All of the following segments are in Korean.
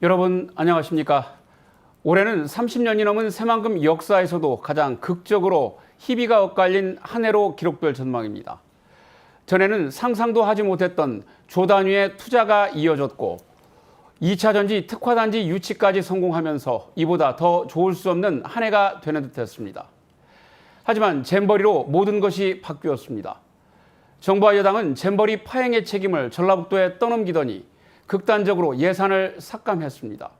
여러분 안녕하십니까? 올해는 30년이 넘은 새만금 역사에서도 가장 극적으로 희비가 엇갈린 한 해로 기록될 전망입니다. 전에는 상상도 하지 못했던 조단위의 투자가 이어졌고 2차 전지 특화단지 유치까지 성공하면서 이보다 더 좋을 수 없는 한 해가 되는 듯했습니다. 하지만 잼버리로 모든 것이 바뀌었습니다. 정부와 여당은 잼버리 파행의 책임을 전라북도에 떠넘기더니 극단적으로 예산을 삭감했습니다.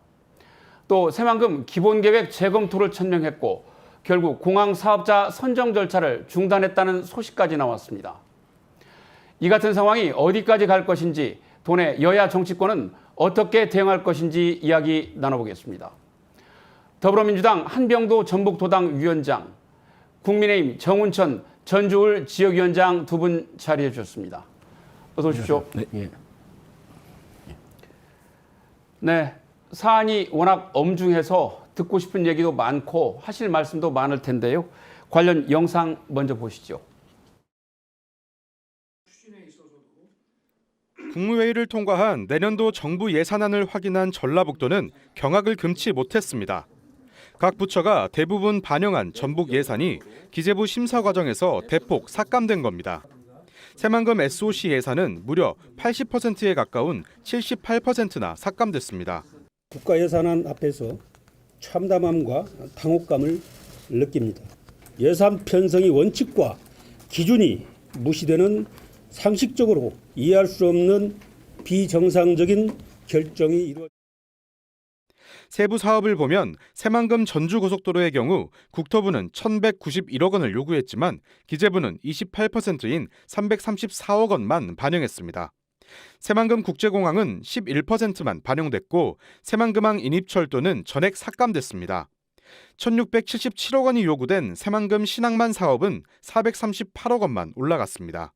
또 새만금 기본계획 재검토를 천명했고 결국 공항 사업자 선정 절차를 중단했다는 소식까지 나왔습니다. 이 같은 상황이 어디까지 갈 것인지 도내 여야 정치권은 어떻게 대응할 것인지 이야기 나눠보겠습니다. 더불어민주당 한병도 전북도당 위원장, 국민의힘 정운천 전주울 지역위원장 두 분 자리해 주셨습니다. 어서 오십시오. 네. 네, 사안이 워낙 엄중해서 듣고 싶은 얘기도 많고 하실 말씀도 많을 텐데요. 관련 영상 먼저 보시죠. 국무회의를 통과한 내년도 정부 예산안을 확인한 전라북도는 경악을 금치 못했습니다. 각 부처가 대부분 반영한 전북 예산이 기재부 심사 과정에서 대폭 삭감된 겁니다. 새만금 SOC 예산은 무려 80%에 가까운 78%나 삭감됐습니다. 국가 예산안 앞에서 참담함과 당혹감을 느낍니다. 예산 편성의 원칙과 기준이 무시되는 상식적으로 이해할 수 없는 비정상적인 결정이 이루어집니다. 세부 사업을 보면 새만금 전주고속도로의 경우 국토부는 1,191억 원을 요구했지만 기재부는 28%인 334억 원만 반영했습니다. 새만금 국제공항은 11%만 반영됐고 새만금항 인입철도는 전액 삭감됐습니다. 1,677억 원이 요구된 새만금 신항만 사업은 438억 원만 올라갔습니다.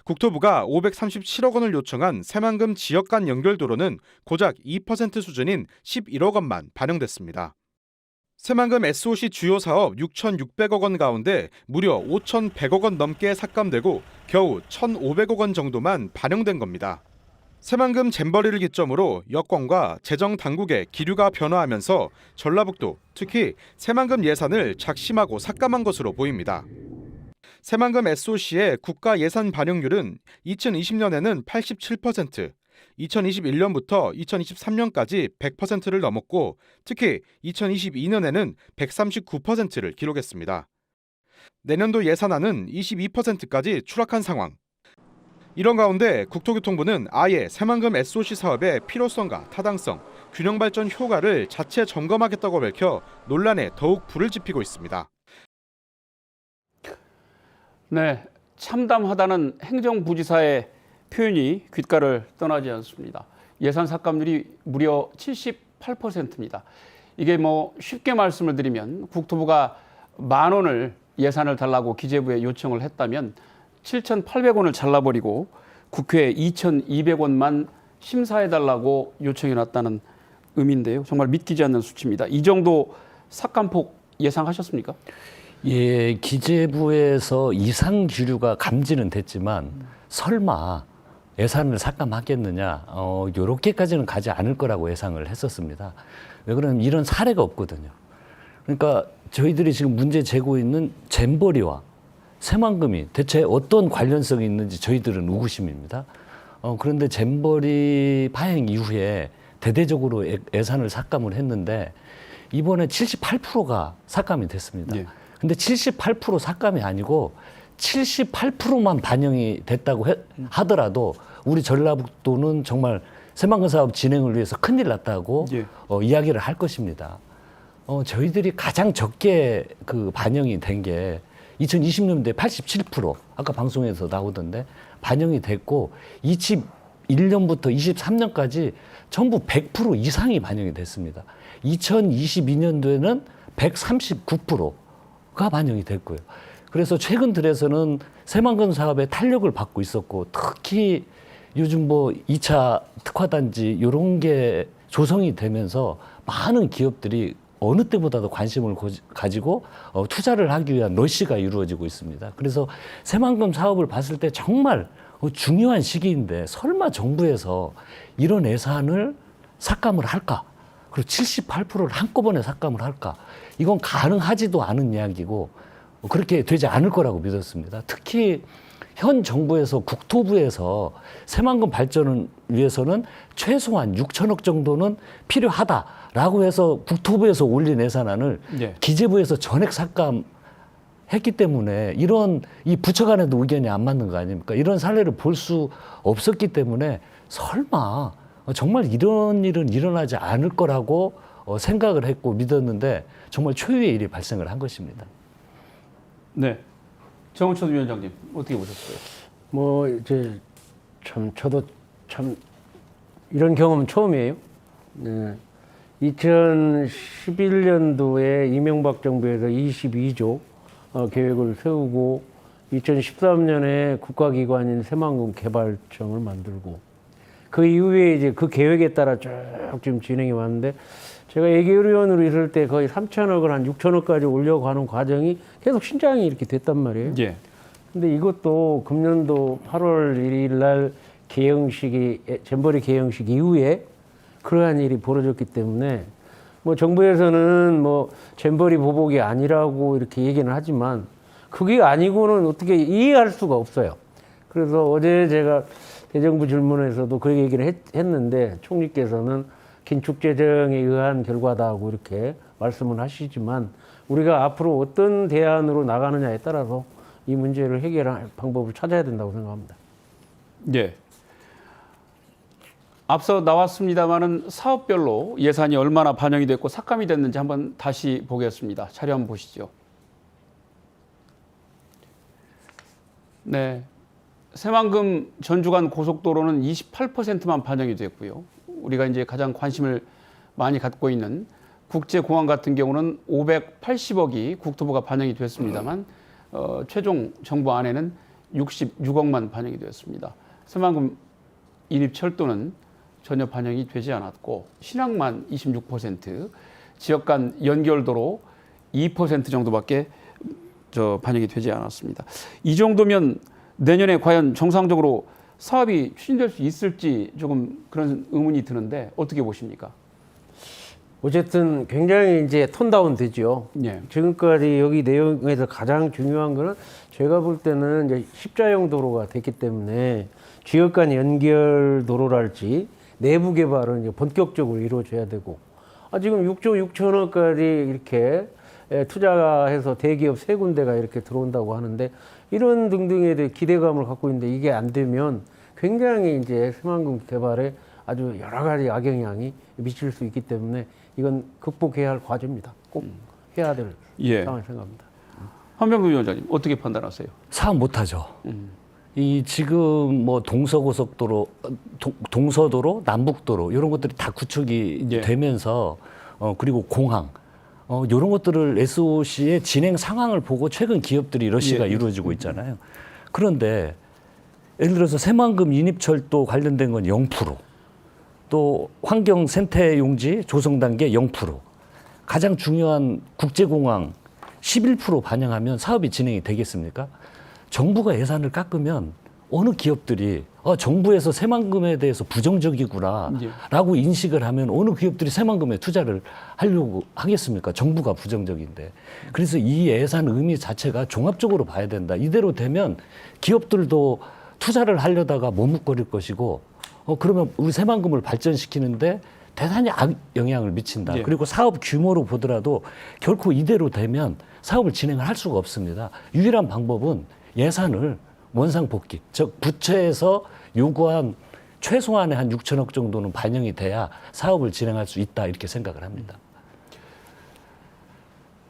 국토부가 537억 원을 요청한 새만금 지역 간 연결도로는 고작 2% 수준인 11억 원만 반영됐습니다. 새만금 SOC 주요 사업 6,600억 원 가운데 무려 5,100억 원 넘게 삭감되고 겨우 1,500억 원 정도만 반영된 겁니다. 새만금 잼버리를 기점으로 여권과 재정 당국의 기류가 변화하면서 전라북도, 특히 새만금 예산을 작심하고 삭감한 것으로 보입니다. 새만금 SOC의 국가 예산 반영률은 2020년에는 87%, 2021년부터 2023년까지 100%를 넘었고 특히 2022년에는 139%를 기록했습니다. 내년도 예산안은 22%까지 추락한 상황. 이런 가운데 국토교통부는 아예 새만금 SOC 사업의 필요성과 타당성, 균형 발전 효과를 자체 점검하겠다고 밝혀 논란에 더욱 불을 지피고 있습니다. 네, 참담하다는 행정부지사의 표현이 귓가를 떠나지 않습니다. 예산 삭감률이 무려 78%입니다. 이게 쉽게 말씀을 드리면 국토부가 10,000원을 예산을 달라고 기재부에 요청을 했다면 7,800원을 잘라버리고 국회에 2,200원만 심사해달라고 요청해놨다는 의미인데요. 정말 믿기지 않는 수치입니다. 이 정도 삭감폭 예상하셨습니까? 예, 기재부에서 이상 기류가 감지는 됐지만 설마 예산을 삭감하겠느냐, 요렇게까지는 가지 않을 거라고 예상을 했었습니다. 왜 그러냐면 이런 사례가 없거든요. 그러니까 저희들이 지금 문제 제고 있는 잼버리와 새만금이 대체 어떤 관련성이 있는지 저희들은 의구심입니다. 그런데 잼버리 파행 이후에 대대적으로 예산을 삭감을 했는데 이번에 78%가 삭감이 됐습니다. 예. 근데 78% 삭감이 아니고 78%만 반영이 됐다고 하더라도 우리 전라북도는 정말 새만금 사업 진행을 위해서 큰일 났다고 예. 이야기를 할 것입니다. 저희들이 가장 적게 그 반영이 된 게 2020년도에 87%, 아까 방송에서 나오던데 반영이 됐고 21년부터 23년까지 전부 100% 이상이 반영이 됐습니다. 2022년도에는 139%가 반영이 됐고요. 그래서 최근 들에서는 새만금 사업에 탄력을 받고 있었고 특히 요즘 2차 특화단지 이런 게 조성이 되면서 많은 기업들이 어느 때보다도 관심을 가지고 투자를 하기 위한 러시가 이루어지고 있습니다. 그래서 새만금 사업을 봤을 때 정말 중요한 시기인데 설마 정부에서 이런 예산을 삭감을 할까? 그리고 78%를 한꺼번에 삭감을 할까? 이건 가능하지도 않은 이야기고 그렇게 되지 않을 거라고 믿었습니다. 특히 현 정부에서 국토부에서 새만금 발전을 위해서는 최소한 6천억 정도는 필요하다라고 해서 국토부에서 올린 예산안을 예. 기재부에서 전액 삭감했기 때문에 이런 이 부처 간에도 의견이 안 맞는 거 아닙니까? 이런 사례를 볼 수 없었기 때문에 설마 정말 이런 일은 일어나지 않을 거라고 생각을 했고 믿었는데 정말 초유의 일이 발생을 한 것입니다. 네. 정우천 위원장님 어떻게 보셨어요? 뭐 이제 참 저도 참 이런 경험은 처음이에요. 네. 2011년도에 이명박 정부에서 22조 계획을 세우고 2013년에 국가기관인 새만금 개발청을 만들고 그 이후에 이제 그 계획에 따라 쭉 지금 진행이 왔는데 제가 예결위원으로 있을 때 거의 3천억을 한 6천억까지 올려가는 과정이 계속 신장이 이렇게 됐단 말이에요. 예. 근데 이것도 금년도 8월 1일 날 잼버리 개영식 이후에 그러한 일이 벌어졌기 때문에 뭐 정부에서는 뭐 잼버리 보복이 아니라고 이렇게 얘기는 하지만 그게 아니고는 어떻게 이해할 수가 없어요. 그래서 어제 제가 대정부 질문에서도 그 얘기를 했는데 총리께서는 긴축 재정에 의한 결과다고 이렇게 말씀을 하시지만 우리가 앞으로 어떤 대안으로 나가느냐에 따라서 이 문제를 해결할 방법을 찾아야 된다고 생각합니다. 예. 앞서 나왔습니다마는 사업별로 예산이 얼마나 반영이 됐고 삭감이 됐는지 한번 다시 보겠습니다. 자료 한번 보시죠. 네. 새만금 전주간 고속도로는 28%만 반영이 됐고요. 우리가 이제 가장 관심을 많이 갖고 있는 국제공항 같은 경우는 580억이 국토부가 반영이 됐습니다만 최종 정부 안에는 66억만 반영이 되었습니다. 새만금 인입철도는 전혀 반영이 되지 않았고 신항만 26%, 지역 간 연결도로 2% 정도밖에 반영이 되지 않았습니다. 이 정도면 내년에 과연 정상적으로 사업이 추진될 수 있을지 조금 그런 의문이 드는데 어떻게 보십니까? 어쨌든 굉장히 이제 톤다운 되죠. 예. 지금까지 여기 내용에서 가장 중요한 거는 제가 볼 때는 이제 십자형 도로가 됐기 때문에 지역 간 연결 도로랄지 내부 개발은 이제 본격적으로 이루어져야 되고 지금 6조 6천억까지 이렇게 투자해서 대기업 세 군데가 이렇게 들어온다고 하는데 이런 등등에 대해 기대감을 갖고 있는데 이게 안 되면 굉장히 이제 새만금 개발에 아주 여러 가지 악영향이 미칠 수 있기 때문에 이건 극복해야 할 과제입니다. 꼭 해야 될 상황을 생각합니다. 한병도 위원장님 어떻게 판단하세요? 사업 못하죠. 이 지금 뭐 동서고속도로, 동서도로, 남북도로 이런 것들이 다 구축이 예. 되면서 그리고 공항 이런 것들을 SOC의 진행 상황을 보고 최근 기업들이 러시가 이루어지고 있잖아요. 그런데 예를 들어서 새만금 인입철도 관련된 건 0%, 또 환경 생태 용지 조성 단계 0%, 가장 중요한 국제공항 11% 반영하면 사업이 진행이 되겠습니까? 정부가 예산을 깎으면 어느 기업들이 정부에서 새만금에 대해서 부정적이구나라고 인식을 하면 어느 기업들이 새만금에 투자를 하려고 하겠습니까? 정부가 부정적인데. 그래서 이 예산 의미 자체가 종합적으로 봐야 된다. 이대로 되면 기업들도 투자를 하려다가 머뭇거릴 것이고 그러면 우리 새만금을 발전시키는데 대단히 악영향을 미친다. 예. 그리고 사업 규모로 보더라도 결코 이대로 되면 사업을 진행을 할 수가 없습니다. 유일한 방법은 예산을 원상복귀, 즉 부채에서 요구한 최소한의 한 6천억 정도는 반영이 돼야 사업을 진행할 수 있다 이렇게 생각을 합니다.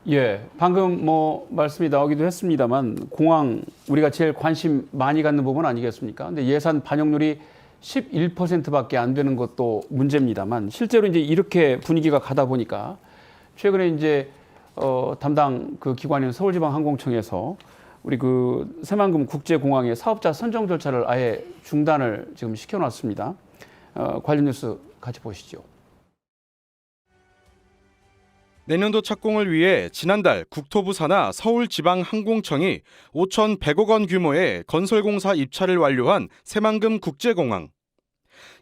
예, 방금 뭐 말씀이 나오기도 했습니다만 공항 우리가 제일 관심 많이 갖는 부분 아니겠습니까? 근데 예산 반영률이 11%밖에 안 되는 것도 문제입니다만 실제로 이제 이렇게 분위기가 가다 보니까 최근에 이제 담당 그 기관인 서울지방항공청에서 우리 그 새만금 국제공항의 사업자 선정 절차를 아예 중단을 지금 시켜놨습니다. 관련 뉴스 같이 보시죠. 내년도 착공을 위해 지난달 국토부 산하 서울지방항공청이 5,100억 원 규모의 건설공사 입찰을 완료한 새만금 국제공항.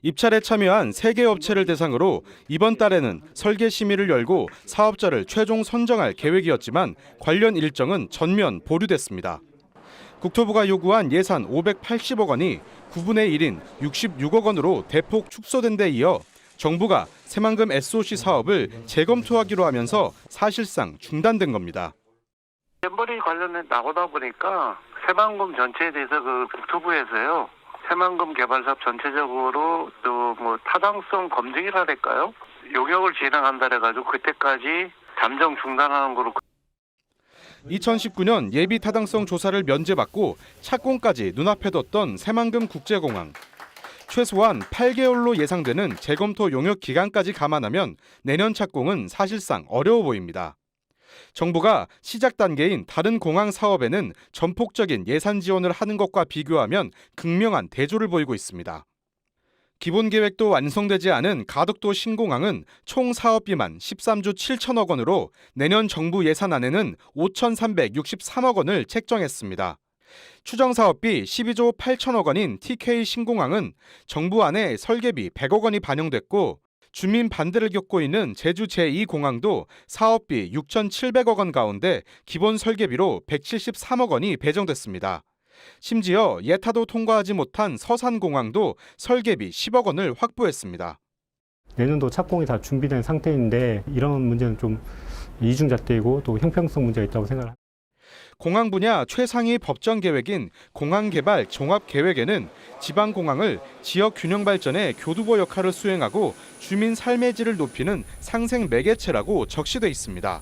입찰에 참여한 3개 업체를 대상으로 이번 달에는 설계 심의를 열고 사업자를 최종 선정할 계획이었지만 관련 일정은 전면 보류됐습니다. 국토부가 요구한 예산 580억 원이 9분의 1인 66억 원으로 대폭 축소된 데 이어 정부가 새만금 SOC 사업을 재검토하기로 하면서 사실상 중단된 겁니다. 잼버리 관련해 나오다 보니까 새만금 전체에 대해서 그 국토부에서요. 새만금 개발 사업 전체적으로 또 뭐 타당성 검증이라 할까요? 용역을 진행한다 해가지고 그때까지 잠정 중단하는 거로. 2019년 예비 타당성 조사를 면제받고 착공까지 눈앞에 뒀던 새만금 국제공항. 최소한 8개월로 예상되는 재검토 용역 기간까지 감안하면 내년 착공은 사실상 어려워 보입니다. 정부가 시작 단계인 다른 공항 사업에는 전폭적인 예산 지원을 하는 것과 비교하면 극명한 대조를 보이고 있습니다. 기본 계획도 완성되지 않은 가덕도 신공항은 총 사업비만 13조 7천억 원으로 내년 정부 예산안에는 5,363억 원을 책정했습니다. 추정 사업비 12조 8천억 원인 TK 신공항은 정부 안에 설계비 100억 원이 반영됐고 주민 반대를 겪고 있는 제주 제2공항도 사업비 6,700억 원 가운데 기본 설계비로 173억 원이 배정됐습니다. 심지어 예타도 통과하지 못한 서산공항도 설계비 10억 원을 확보했습니다. 내년도 착공이 다 준비된 상태인데 이런 문제는 좀 이중잣대이고 또 형평성 문제가 있다고 생각합니다. 공항 분야 최상위 법정 계획인 공항개발 종합계획에는 지방공항을 지역 균형 발전의 교두보 역할을 수행하고 주민 삶의 질을 높이는 상생 매개체라고 적시돼 있습니다.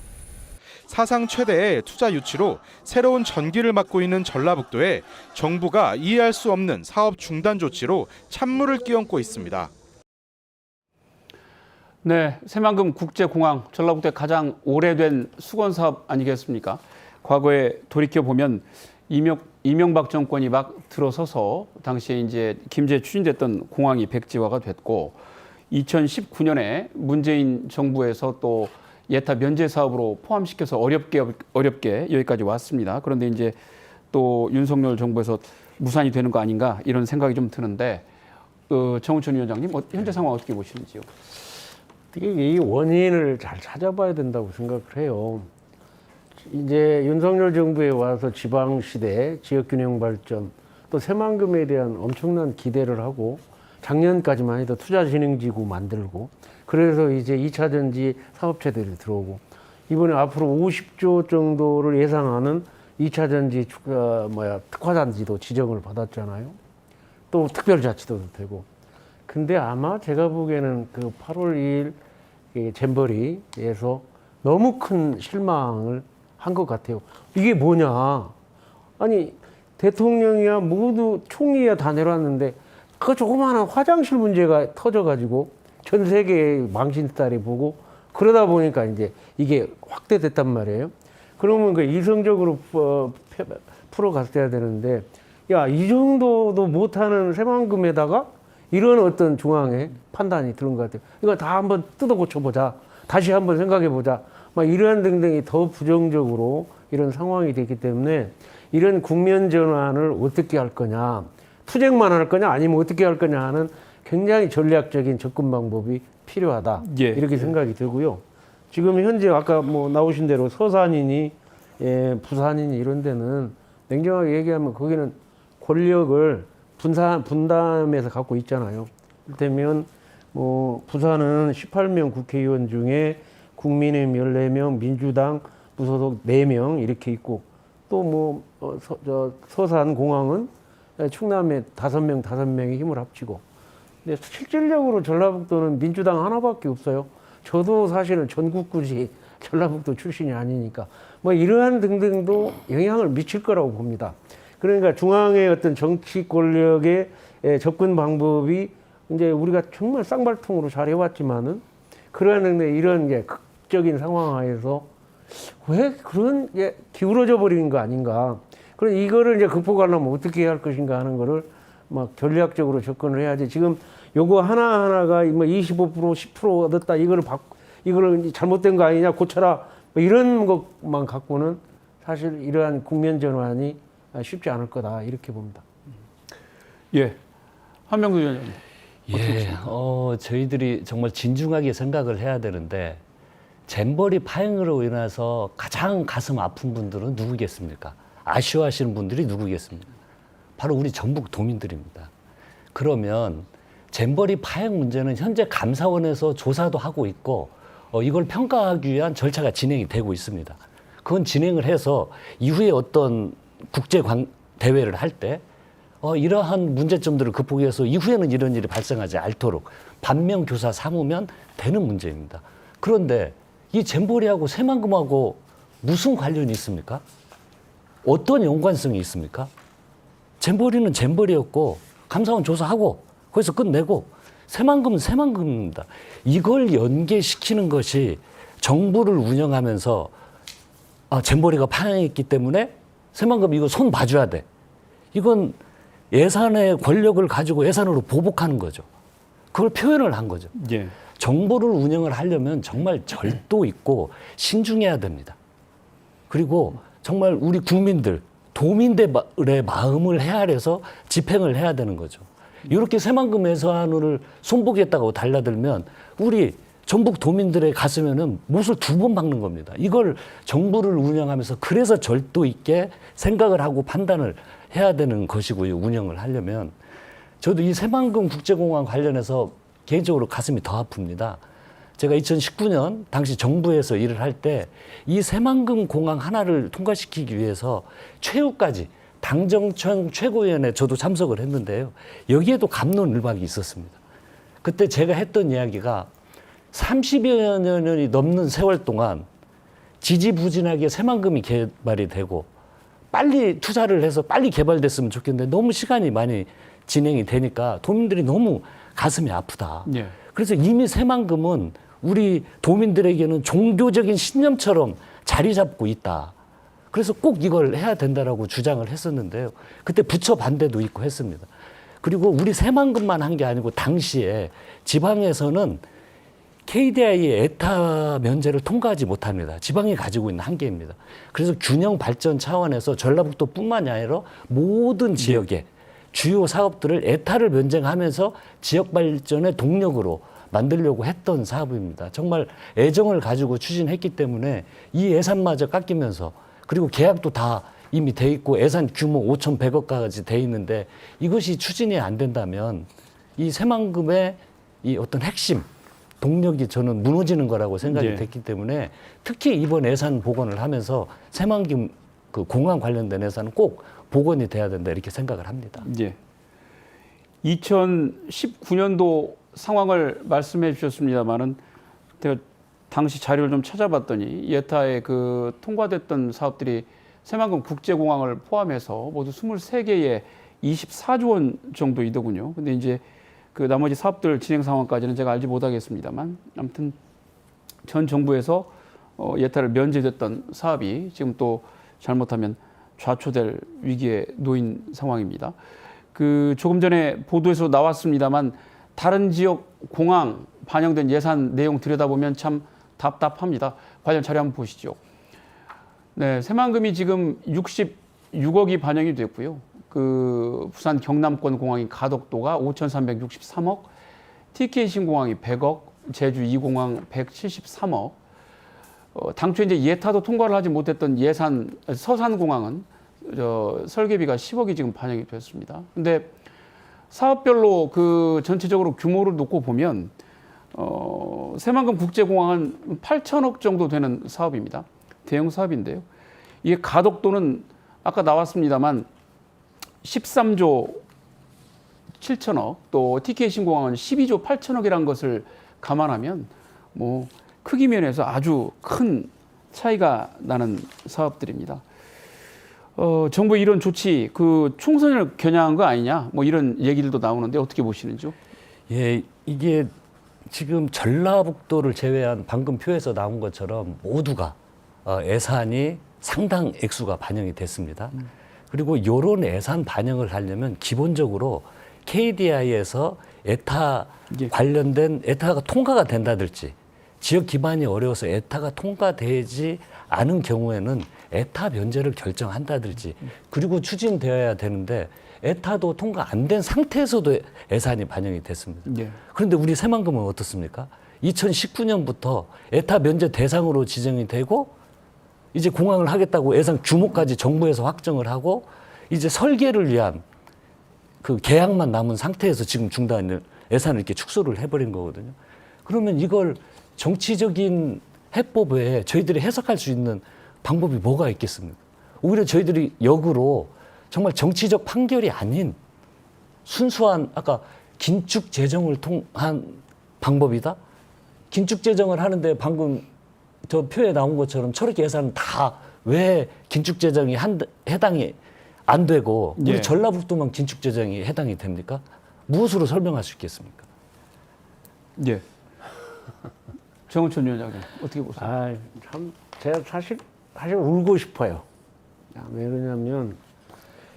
사상 최대의 투자 유치로 새로운 전기를 맞고 있는 전라북도에 정부가 이해할 수 없는 사업 중단 조치로 찬물을 끼얹고 있습니다. 네, 새만금 국제공항 전라북도의 가장 오래된 수건 사업 아니겠습니까? 과거에 돌이켜 보면 이명박 정권이 막 들어서서 당시에 이제 김제 추진됐던 공항이 백지화가 됐고 2019년에 문재인 정부에서 또 예타 면제 사업으로 포함시켜서 어렵게 여기까지 왔습니다. 그런데 이제 또 윤석열 정부에서 무산이 되는 거 아닌가 이런 생각이 좀 드는데 정우천 위원장님 현재 상황 어떻게 보시는지요? 이 원인을 잘 찾아봐야 된다고 생각을 해요. 이제 윤석열 정부에 와서 지방시대, 지역균형 발전, 또 새만금에 대한 엄청난 기대를 하고 작년까지만 해도 투자진흥지구 만들고 그래서 이제 2차 전지 사업체들이 들어오고 이번에 앞으로 50조 정도를 예상하는 2차 전지 특화단지도 지정을 받았잖아요. 또 특별자치도도 되고. 근데 아마 제가 보기에는 그 8월 2일 잼버리에서 너무 큰 실망을 한 것 같아요. 이게 뭐냐? 아니 대통령이야 모두 총리야 다 내려왔는데 그 조그마한 화장실 문제가 터져가지고 전 세계 망신살이 보고 그러다 보니까 이제 이게 확대됐단 말이에요. 그러면 그 이성적으로 풀어갔어야 되는데 야, 이 정도도 못하는 새만금에다가 이런 어떤 중앙의 판단이 들은 것 같아요. 이거 다 한번 뜯어 고쳐보자. 다시 한번 생각해보자. 막 이러한 등등이 더 부정적으로 이런 상황이 됐기 때문에 이런 국면 전환을 어떻게 할 거냐. 투쟁만 할 거냐 아니면 어떻게 할 거냐 하는 굉장히 전략적인 접근 방법이 필요하다. 예. 이렇게 생각이 들고요. 지금 현재 아까 뭐 나오신 대로 서산이니 부산이니 이런 데는 냉정하게 얘기하면 거기는 권력을 분담해서 갖고 있잖아요. 이를테면 뭐 부산은 18명 국회의원 중에 국민의힘 14명, 민주당 무소속 4명 이렇게 있고 또 뭐 서산 공항은 충남에 5명이 힘을 합치고 근데 실질적으로 전라북도는 민주당 하나밖에 없어요. 저도 사실은 전국구지 전라북도 출신이 아니니까 뭐 이러한 등등도 영향을 미칠 거라고 봅니다. 그러니까 중앙의 어떤 정치 권력의 접근 방법이 이제 우리가 정말 쌍발통으로 잘 해왔지만은 그러는데 이런 게 극적인 상황 하에서 왜 그런 게 기울어져 버리는 거 아닌가. 그럼 이거를 이제 극복하려면 어떻게 해야 할 것인가 하는 거를 막 전략적으로 접근을 해야지. 지금 요거 하나하나가 뭐 25%, 10% 얻었다. 이거를 잘못된 거 아니냐, 고쳐라. 뭐 이런 것만 갖고는 사실 이러한 국면 전환이 쉽지 않을 거다. 이렇게 봅니다. 예, 한명도 위원장님. 예, 저희들이 정말 진중하게 생각을 해야 되는데 잼버리 파행으로 인해서 가장 가슴 아픈 분들은 누구겠습니까? 아쉬워하시는 분들이 누구겠습니까? 바로 우리 전북 도민들입니다. 그러면 잼버리 파행 문제는 현재 감사원에서 조사도 하고 있고 이걸 평가하기 위한 절차가 진행이 되고 있습니다. 그건 진행을 해서 이후에 어떤 국제 대회를 할 때 이러한 문제점들을 극복해서 이후에는 이런 일이 발생하지 않도록 반면교사 삼으면 되는 문제입니다. 그런데 이 잼버리하고 새만금하고 무슨 관련이 있습니까? 어떤 연관성이 있습니까? 잼버리는 잼버리였고 감사원 조사하고 거기서 끝내고 새만금은 새만금입니다. 이걸 연계시키는 것이 정부를 운영하면서 잼버리가 파행했기 때문에 새만금 이거 손 봐줘야 돼. 이건 예산의 권력을 가지고 예산으로 보복하는 거죠. 그걸 표현을 한 거죠. 예. 정보를 운영을 하려면 정말 절도 있고 신중해야 됩니다. 그리고 정말 우리 국민들, 도민들의 마음을 헤아려서 집행을 해야 되는 거죠. 이렇게 새만금 예산을 손보겠다고 달라들면 우리 전북 도민들의 가슴에는 못을 2번 박는 겁니다. 이걸 정부를 운영하면서 그래서 절도 있게 생각을 하고 판단을 해야 되는 것이고요. 운영을 하려면. 저도 이 새만금 국제공항 관련해서 개인적으로 가슴이 더 아픕니다. 제가 2019년 당시 정부에서 일을 할 때 이 새만금 공항 하나를 통과시키기 위해서 최후까지 당정청 최고위원회 저도 참석을 했는데요. 여기에도 갑론을박이 있었습니다. 그때 제가 했던 이야기가 30여 년이 넘는 세월 동안 지지부진하게 새만금이 개발이 되고 빨리 투자를 해서 빨리 개발됐으면 좋겠는데 너무 시간이 많이 진행이 되니까 도민들이 너무 가슴이 아프다. 예. 그래서 이미 새만금은 우리 도민들에게는 종교적인 신념처럼 자리 잡고 있다. 그래서 꼭 이걸 해야 된다라고 주장을 했었는데요. 그때 부처 반대도 있고 했습니다. 그리고 우리 새만금만 한 게 아니고 당시에 지방에서는 KDI의 에타 면제를 통과하지 못합니다. 지방이 가지고 있는 한계입니다. 그래서 균형 발전 차원에서 전라북도뿐만이 아니라 모든 지역의 주요 사업들을 에타를 면제하면서 지역 발전의 동력으로 만들려고 했던 사업입니다. 정말 애정을 가지고 추진했기 때문에 이 예산마저 깎이면서 그리고 계약도 다 이미 돼 있고 예산 규모 5,100억까지 돼 있는데 이것이 추진이 안 된다면 이 새만금의 이 어떤 핵심 동력이 저는 무너지는 거라고 생각이 예. 됐기 때문에 특히 이번 예산 복원을 하면서 새만금 그 공항 관련된 예산은 꼭 복원이 돼야 된다 이렇게 생각을 합니다. 예. 2019년도 상황을 말씀해 주셨습니다만은 제가 당시 자료를 좀 찾아봤더니 예타에 그 통과됐던 사업들이 새만금 국제공항을 포함해서 모두 23개의 24조 원 정도이더군요. 근데 이제 그 나머지 사업들 진행 상황까지는 제가 알지 못하겠습니다만 아무튼 전 정부에서 예타를 면제됐던 사업이 지금 또 잘못하면 좌초될 위기에 놓인 상황입니다. 그 조금 전에 보도에서 나왔습니다만 다른 지역 공항 반영된 예산 내용 들여다보면 참 답답합니다. 관련 자료 한번 보시죠. 네, 새만금이 지금 66억이 반영이 됐고요. 그 부산 경남권 공항인 가덕도가 5,363억, TK 신공항이 100억, 제주 2공항 173억. 당초 이제 예타도 통과를 하지 못했던 서산공항은 설계비가 10억이 지금 반영이 됐습니다. 근데 사업별로 그 전체적으로 규모를 놓고 보면 새만금 국제공항은 8천억 정도 되는 사업입니다. 대형 사업인데요. 이게 가덕도는 아까 나왔습니다만 13조 7천억, 또 TK 신공항은 12조 8천억이라는 것을 감안하면 뭐 크기 면에서 아주 큰 차이가 나는 사업들입니다. 정부 이런 조치, 그 총선을 겨냥한 거 아니냐, 뭐 이런 얘기들도 나오는데 어떻게 보시는지요? 예, 이게 지금 전라북도를 제외한 방금 표에서 나온 것처럼 모두가 예산이 상당 액수가 반영이 됐습니다. 그리고 이런 예산 반영을 하려면 기본적으로 KDI에서 에타 관련된 에타가 통과가 된다든지 지역 기반이 어려워서 에타가 통과되지 않은 경우에는 에타 면제를 결정한다든지 그리고 추진되어야 되는데 에타도 통과 안 된 상태에서도 예산이 반영이 됐습니다. 예. 그런데 우리 새만금은 어떻습니까? 2019년부터 에타 면제 대상으로 지정이 되고 이제 공항을 하겠다고 예산 규모까지 정부에서 확정을 하고 이제 설계를 위한 그 계약만 남은 상태에서 지금 중단을 예산을 이렇게 축소를 해버린 거거든요. 그러면 이걸 정치적인 해법 외에 저희들이 해석할 수 있는 방법이 뭐가 있겠습니까? 오히려 저희들이 역으로 정말 정치적 판결이 아닌 순수한 아까 긴축 재정을 통한 방법이다? 긴축 재정을 하는데 방금 저 표에 나온 것처럼 저렇게 예산은 다 왜 긴축 재정이 해당이 안 되고 우리 예. 전라북도만 긴축 재정이 해당이 됩니까? 무엇으로 설명할 수 있겠습니까? 예. 정은천 위원장님 어떻게 보세요? 아, 참 제가 사실 울고 싶어요. 왜 그러냐면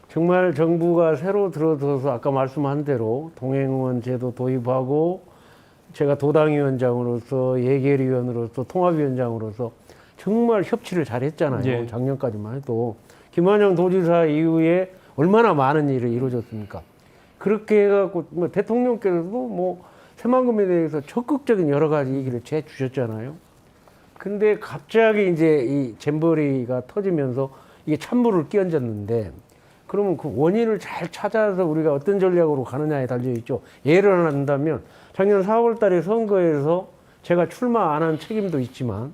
정말 정부가 새로 들어서서 아까 말씀한 대로 동행의원 제도 도입하고 제가 도당위원장으로서 예결위원으로서 통합위원장으로서 정말 협치를 잘했잖아요. 예. 작년까지만 해도 김한영 도지사 이후에 얼마나 많은 일이 이루어졌습니까? 그렇게 해갖고 뭐 대통령께서도 뭐 새만금에 대해서 적극적인 여러 가지 얘기를 해 주셨잖아요. 근데 갑자기 이제 이 잼버리가 터지면서 이게 찬물을 끼얹었는데 그러면 그 원인을 잘 찾아서 우리가 어떤 전략으로 가느냐에 달려있죠. 예를 든다면 작년 4월 달에 선거에서 제가 출마 안 한 책임도 있지만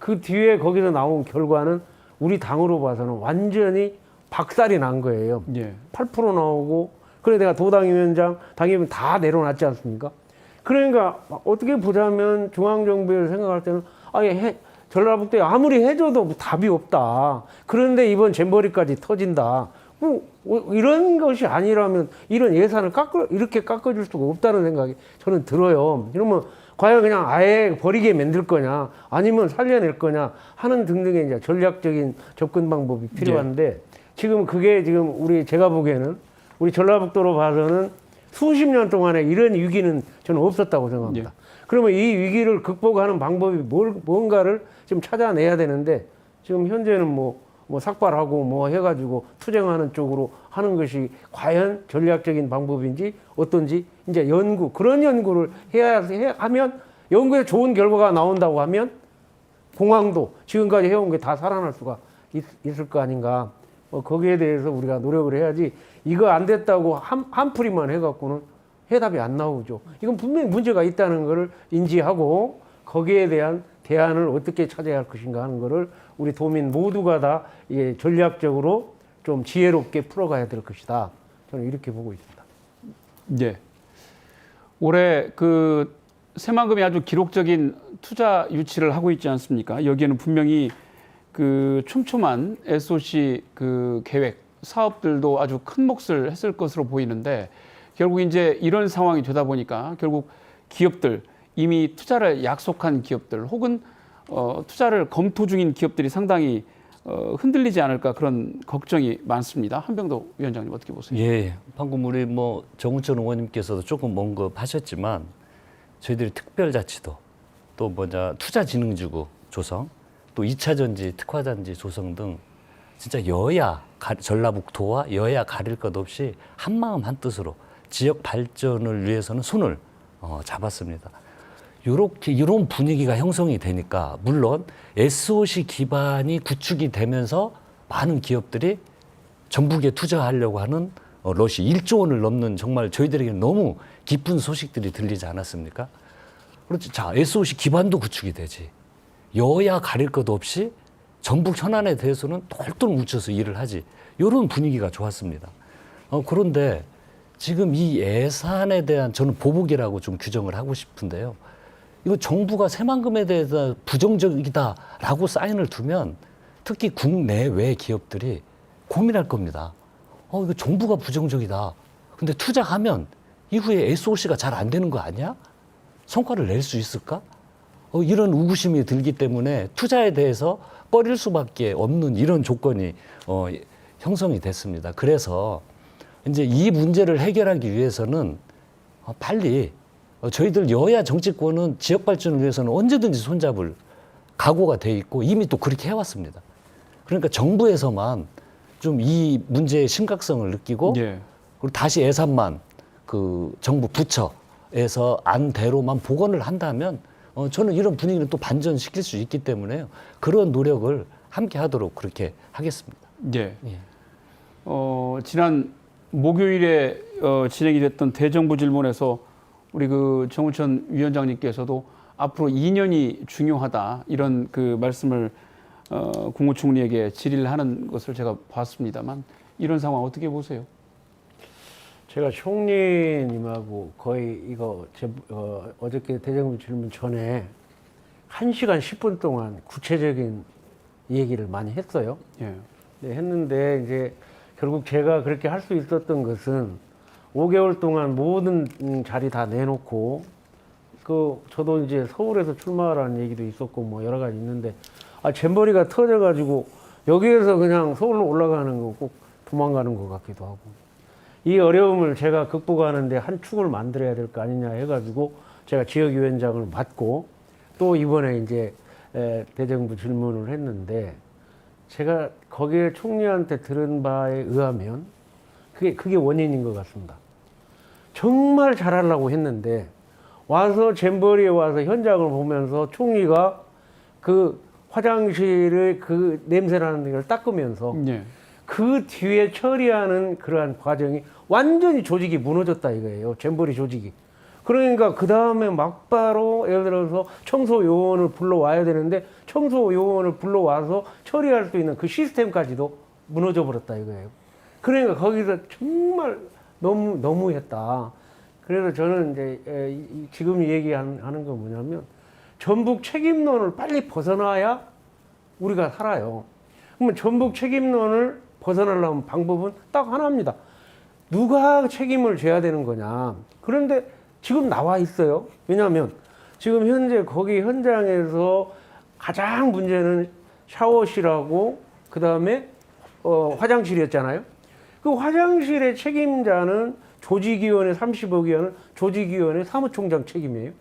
그 뒤에 거기서 나온 결과는 우리 당으로 봐서는 완전히 박살이 난 거예요. 예. 8% 나오고 그래 내가 도당위원장, 당위원 다 내려놨지 않습니까? 그러니까 어떻게 보자면 중앙정부에서 생각할 때는 전라북도에 아무리 해줘도 뭐 답이 없다. 그런데 이번 잼버리까지 터진다. 이런 것이 아니라면 이런 예산을 이렇게 깎아줄 수가 없다는 생각이 저는 들어요. 그러면 과연 그냥 아예 버리게 만들 거냐, 아니면 살려낼 거냐 하는 등등의 이제 전략적인 접근 방법이 필요한데 지금 그게 지금 제가 보기에는 우리 전라북도로 봐서는 수십 년 동안에 이런 위기는 저는 없었다고 생각합니다. 그러면 이 위기를 극복하는 방법이 뭔가를 좀 찾아내야 되는데 지금 현재는 뭐 삭발하고 뭐 해가지고 투쟁하는 쪽으로 하는 것이 과연 전략적인 방법인지 어떤지 이제 그런 연구를 하면 연구에 좋은 결과가 나온다고 하면 공항도 지금까지 해온 게 다 살아날 수가 있을 거 아닌가. 거기에 대해서 우리가 노력을 해야지 이거 안 됐다고 한풀이만 해갖고는 해답이 안 나오죠. 이건 분명히 문제가 있다는 것을 인지하고 거기에 대한 대안을 어떻게 찾아야 할 것인가 하는 것을 우리 도민 모두가 다 전략적으로 좀 지혜롭게 풀어가야 될 것이다. 저는 이렇게 보고 있습니다. 예. 올해 그 새만금이 아주 기록적인 투자 유치를 하고 있지 않습니까? 여기에는 분명히 그 촘촘한 SOC 그 계획, 사업들도 아주 큰 몫을 했을 것으로 보이는데 결국 이제 이런 상황이 되다 보니까 결국 기업들, 이미 투자를 약속한 기업들 혹은 투자를 검토 중인 기업들이 상당히 흔들리지 않을까 그런 걱정이 많습니다. 한병도 위원장님 어떻게 보세요? 예, 방금 우리 정운천 의원님께서도 조금 언급하셨지만 저희들이 특별자치도 또 투자진흥지구 조성 또 2차 전지, 특화단지 조성 등 진짜 전라북도와 여야 가릴 것 없이 한마음 한뜻으로 지역 발전을 위해서는 손을 잡았습니다. 이런 분위기가 형성이 되니까 물론 SOC 기반이 구축이 되면서 많은 기업들이 전북에 투자하려고 하는 러시 1조 원을 넘는 정말 저희들에게는 너무 기쁜 소식들이 들리지 않았습니까? 그렇죠. 자, SOC 기반도 구축이 되지. 여야 가릴 것 없이 전북 현안에 대해서는 똘똘 뭉쳐서 일을 하지. 이런 분위기가 좋았습니다. 그런데 지금 이 예산에 대한 저는 보복이라고 좀 규정을 하고 싶은데요. 이거 정부가 새만금에 대해서 부정적이다라고 사인을 두면 특히 국내외 기업들이 고민할 겁니다. 이거 정부가 부정적이다. 근데 투자하면 이후에 SOC가 잘 안 되는 거 아니야? 성과를 낼 수 있을까? 이런 의구심이 들기 때문에 투자에 대해서 꺼릴 수밖에 없는 이런 조건이 형성이 됐습니다. 그래서 이제 이 문제를 해결하기 위해서는 빨리 저희들 여야 정치권은 지역 발전을 위해서는 언제든지 손잡을 각오가 돼 있고 이미 또 그렇게 해왔습니다. 그러니까 정부에서만 좀 이 문제의 심각성을 느끼고 예. 그리고 다시 예산만 그 정부 부처에서 안대로만 복원을 한다면 저는 이런 분위기는 또 반전시킬 수 있기 때문에요. 그런 노력을 함께 하도록 그렇게 하겠습니다. 예. 예. 지난 목요일에 진행이 됐던 대정부 질문에서 우리 그 정우천 위원장님께서도 앞으로 2년이 중요하다 이런 그 말씀을 국무총리에게 질의를 하는 것을 제가 봤습니다만 이런 상황 어떻게 보세요? 제가 총리님하고 거의 이거 어저께 대정부 질문 전에 1시간 10분 동안 구체적인 얘기를 많이 했어요. 예. 네, 했는데 이제 결국 제가 그렇게 할 수 있었던 것은 5개월 동안 모든 자리 다 내놓고 저도 이제 서울에서 출마하라는 얘기도 있었고 뭐 여러 가지 있는데 잼버리가 터져가지고 여기에서 그냥 서울로 올라가는 거 꼭 도망가는 것 같기도 하고 이 어려움을 제가 극복하는데 한 축을 만들어야 될 거 아니냐 해가지고 제가 지역위원장을 맡고 또 이번에 이제 대정부 질문을 했는데 제가 거기에 총리한테 들은 바에 의하면 그게 원인인 것 같습니다. 정말 잘하려고 했는데 와서 잼버리에 와서 현장을 보면서 총리가 그 화장실의 그 냄새나는 걸 닦으면서 예. 그 뒤에 처리하는 그러한 과정이 완전히 조직이 무너졌다 이거예요. 잼버리 조직이. 그러니까 그 다음에 막바로 예를 들어서 청소 요원을 불러와야 되는데 청소 요원을 불러와서 처리할 수 있는 그 시스템까지도 무너져 버렸다 이거예요. 그러니까 거기서 정말 너무했다. 그래서 저는 이제 지금 얘기하는 건 뭐냐면 전북 책임론을 빨리 벗어나야 우리가 살아요. 그러면 전북 책임론을 벗어나려면 방법은 딱 하나입니다. 누가 책임을 져야 되는 거냐. 그런데 지금 나와 있어요. 왜냐하면 지금 현재 거기 현장에서 가장 문제는 샤워실하고 그 다음에 화장실이었잖아요. 그 화장실의 책임자는 조직위원회 30억 이하는 조직위원회 사무총장 책임이에요.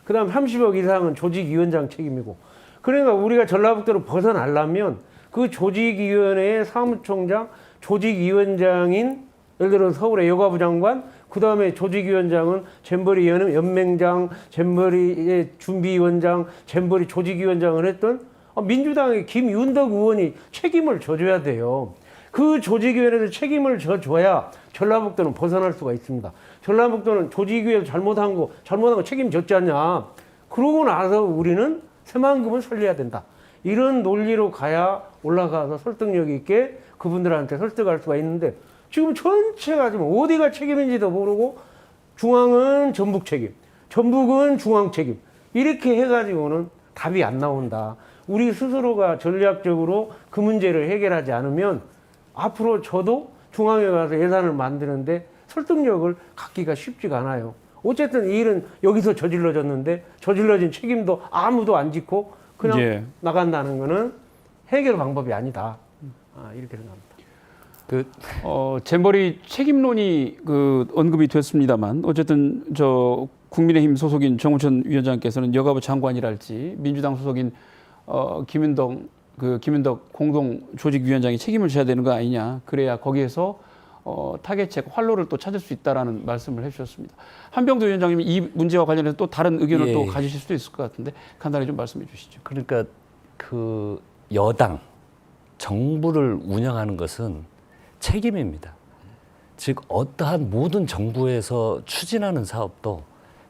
그 다음 30억 이상은 조직위원장 책임이고. 그러니까 우리가 전라북도를 벗어나려면 그 조직위원회의 사무총장, 조직위원장인 예를 들어 서울의 여가부 장관, 그 다음에 조직위원장은 잼버리 연맹장, 잼버리의 준비위원장, 잼버리 조직위원장을 했던 민주당의 김윤덕 의원이 책임을 져줘야 돼요. 그 조직위원회에서 책임을 져줘야 전라북도는 벗어날 수가 있습니다. 전라북도는 조직위에서 잘못한 거 책임졌지 않냐. 그러고 나서 우리는 새만금을 살려야 된다. 이런 논리로 가야 올라가서 설득력 있게 그분들한테 설득할 수가 있는데 지금 전체가 지금 어디가 책임인지도 모르고 중앙은 전북 책임, 전북은 중앙 책임 이렇게 해가지고는 답이 안 나온다. 우리 스스로가 전략적으로 그 문제를 해결하지 않으면 앞으로 저도 중앙에 가서 예산을 만드는데 설득력을 갖기가 쉽지가 않아요. 어쨌든 이 일은 여기서 저질러졌는데 저질러진 책임도 아무도 안 짓고 그냥 예. 나간다는 거는 해결 방법이 아니다. 이렇게 생각합니다. 잼버리 책임론이 언급이 됐습니다만 어쨌든 저 국민의힘 소속인 정우천 위원장께서는 여가부 장관이랄지 민주당 소속인 김윤덕 공동 조직위원장이 책임을 져야 되는 거 아니냐. 그래야 거기에서 타겟책 활로를 또 찾을 수 있다라는 말씀을 해주셨습니다. 한병도 위원장님이 이 문제와 관련해서 또 다른 의견을 또 가지실 수도 있을 것 같은데 간단히 좀 말씀해 주시죠. 그러니까 그 여당 정부를 운영하는 것은 책임입니다. 즉 어떠한 모든 정부에서 추진하는 사업도